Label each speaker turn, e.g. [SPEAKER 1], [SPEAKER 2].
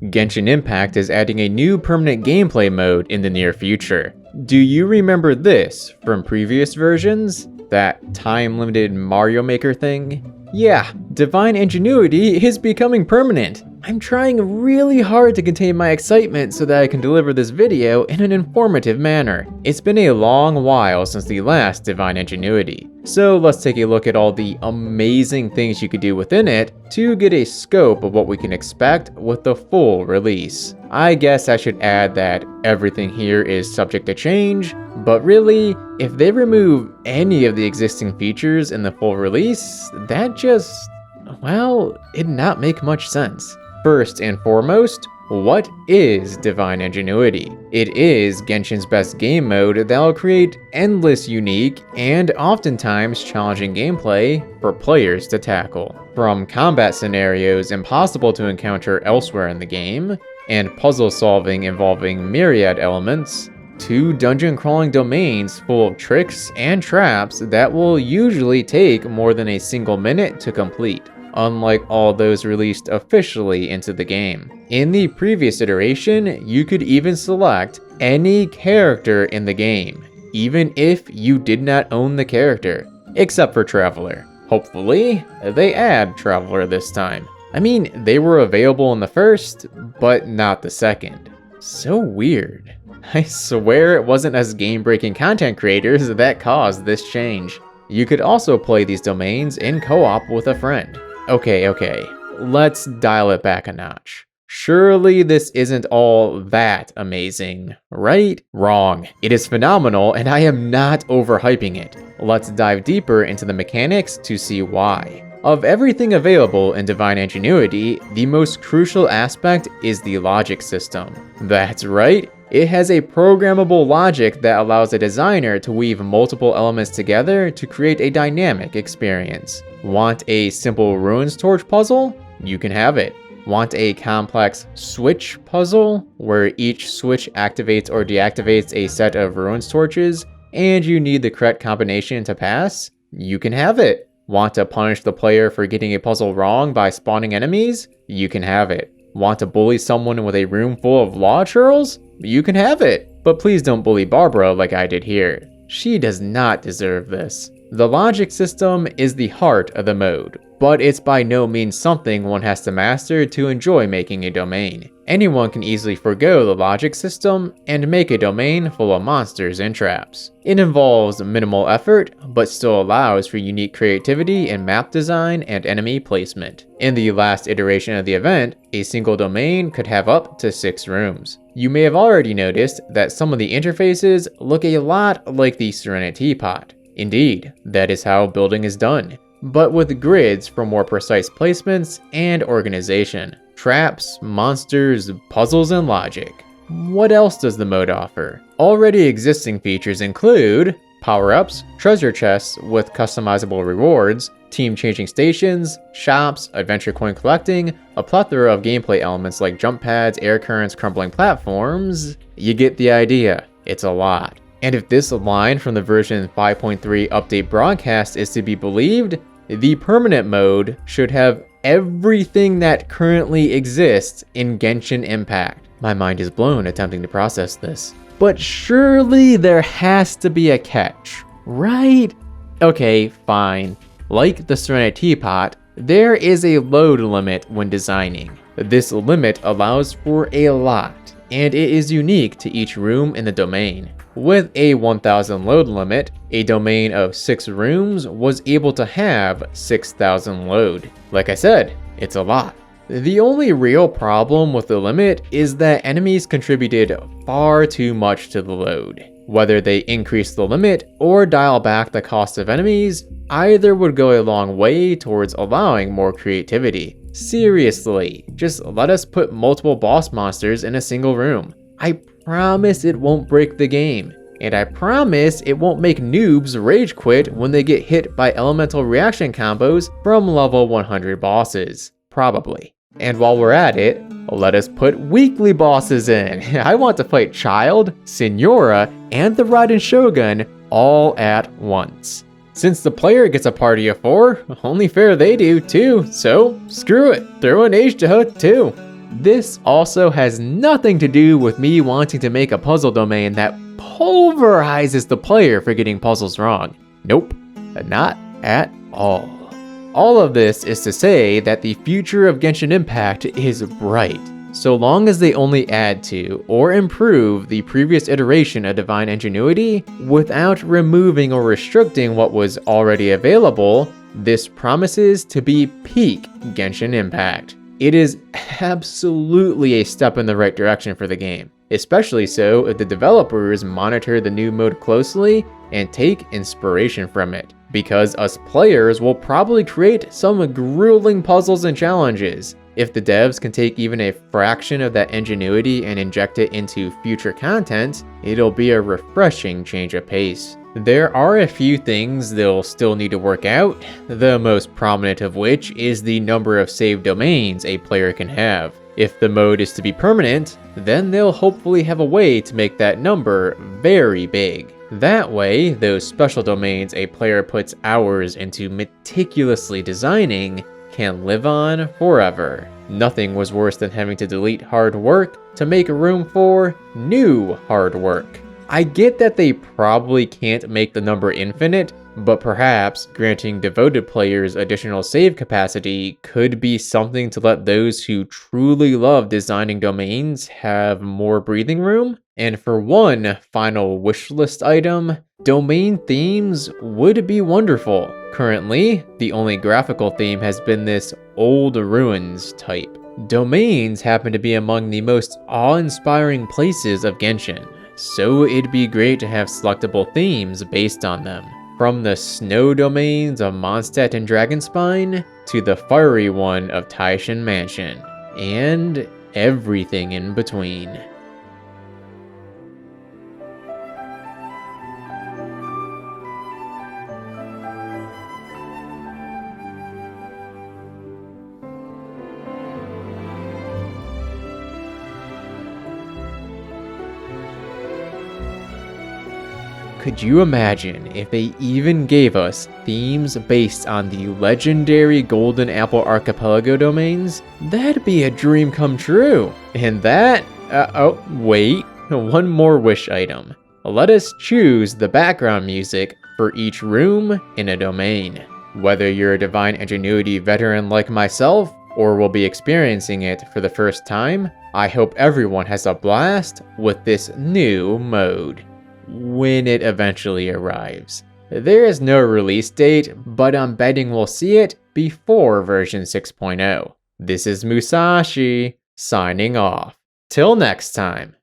[SPEAKER 1] Genshin Impact is adding a new permanent gameplay mode in the near future. Do you remember this from previous versions? That time-limited Mario Maker thing? Yeah, Divine Ingenuity is becoming permanent. I'm trying really hard to contain my excitement so that I can deliver this video in an informative manner. It's been a long while since the last Divine Ingenuity, so let's take a look at all the amazing things you could do within it to get a scope of what we can expect with the full release. I guess I should add that everything here is subject to change, but really, if they remove any of the existing features in the full release, that just, well, it'd not make much sense. First and foremost, what is Divine Ingenuity? It is Genshin's best game mode that will create endless unique and oftentimes challenging gameplay for players to tackle. From combat scenarios impossible to encounter elsewhere in the game, and puzzle solving involving myriad elements, to dungeon crawling domains full of tricks and traps that will usually take more than a single minute to complete, unlike all those released officially into the game. In the previous iteration, you could even select any character in the game, even if you did not own the character, except for Traveler. Hopefully, they add Traveler this time. I mean, they were available in the first, but not the second. So weird. I swear it wasn't us game-breaking content creators that caused this change. You could also play these domains in co-op with a friend. Okay, let's dial it back a notch. Surely this isn't all that amazing, right? Wrong. It is phenomenal, and I am not overhyping it. Let's dive deeper into the mechanics to see why. Of everything available in Divine Ingenuity, the most crucial aspect is the logic system. That's right, it has a programmable logic that allows a designer to weave multiple elements together to create a dynamic experience. Want a simple ruins torch puzzle? You can have it. Want a complex switch puzzle, where each switch activates or deactivates a set of ruins torches, and you need the correct combination to pass? You can have it. Want to punish the player for getting a puzzle wrong by spawning enemies? You can have it. Want to bully someone with a room full of law churls? You can have it. But please don't bully Barbara like I did here. She does not deserve this. The logic system is the heart of the mode, but it's by no means something one has to master to enjoy making a domain. Anyone can easily forgo the logic system and make a domain full of monsters and traps. It involves minimal effort, but still allows for unique creativity in map design and enemy placement. In the last iteration of the event, a single domain could have up to 6 rooms. You may have already noticed that some of the interfaces look a lot like the Serenity Pot. Indeed, that is how building is done, but with grids for more precise placements and organization. Traps, monsters, puzzles, and logic. What else does the mode offer? Already existing features include power-ups, treasure chests with customizable rewards, team-changing stations, shops, adventure coin collecting, a plethora of gameplay elements like jump pads, air currents, crumbling platforms. You get the idea. It's a lot. And if this line from the version 5.3 update broadcast is to be believed, the permanent mode should have everything that currently exists in Genshin Impact. My mind is blown attempting to process this. But surely there has to be a catch, right? Okay, fine. Like the Serenity Pot, there is a load limit when designing. This limit allows for a lot, and it is unique to each room in the domain. With a 1000 load limit, a domain of 6 rooms was able to have 6000 load. Like I said, it's a lot. The only real problem with the limit is that enemies contributed far too much to the load. Whether they increase the limit or dial back the cost of enemies, either would go a long way towards allowing more creativity. Seriously, just let us put multiple boss monsters in a single room. I promise it won't break the game, and I promise it won't make noobs rage quit when they get hit by elemental reaction combos from level 100 bosses. Probably. And while we're at it, let us put weekly bosses in. I want to fight Child, Signora, and the Raiden Shogun all at once. Since the player gets a party of 4, only fair they do too, so screw it, throw in H to too. This also has nothing to do with me wanting to make a puzzle domain that pulverizes the player for getting puzzles wrong. Nope, not at all. All of this is to say that the future of Genshin Impact is bright, so long as they only add to or improve the previous iteration of Divine Ingenuity without removing or restricting what was already available. This promises to be peak Genshin Impact. It is absolutely a step in the right direction for the game, especially so if the developers monitor the new mode closely and take inspiration from it, because us players will probably create some grueling puzzles and challenges. If the devs can take even a fraction of that ingenuity and inject it into future content, it'll be a refreshing change of pace. There are a few things they'll still need to work out, the most prominent of which is the number of saved domains a player can have. If the mode is to be permanent, then they'll hopefully have a way to make that number very big. That way, those special domains a player puts hours into meticulously designing can live on forever. Nothing was worse than having to delete hard work to make room for new hard work. I get that they probably can't make the number infinite, but perhaps granting devoted players additional save capacity could be something to let those who truly love designing domains have more breathing room. And for one final wishlist item, domain themes would be wonderful. Currently, the only graphical theme has been this old ruins type. Domains happen to be among the most awe-inspiring places of Genshin, so it'd be great to have selectable themes based on them. From the snow domains of Mondstadt and Dragonspine, to the fiery one of Taishan Mansion, and everything in between. Could you imagine if they even gave us themes based on the legendary Golden Apple Archipelago domains? That'd be a dream come true. And that, oh wait, one more wish item. Let us choose the background music for each room in a domain. Whether you're a Divine Ingenuity veteran like myself, or will be experiencing it for the first time, I hope everyone has a blast with this new mode when it eventually arrives. There is no release date, but I'm betting we'll see it before version 6.0. This is Musashi, signing off. Till next time.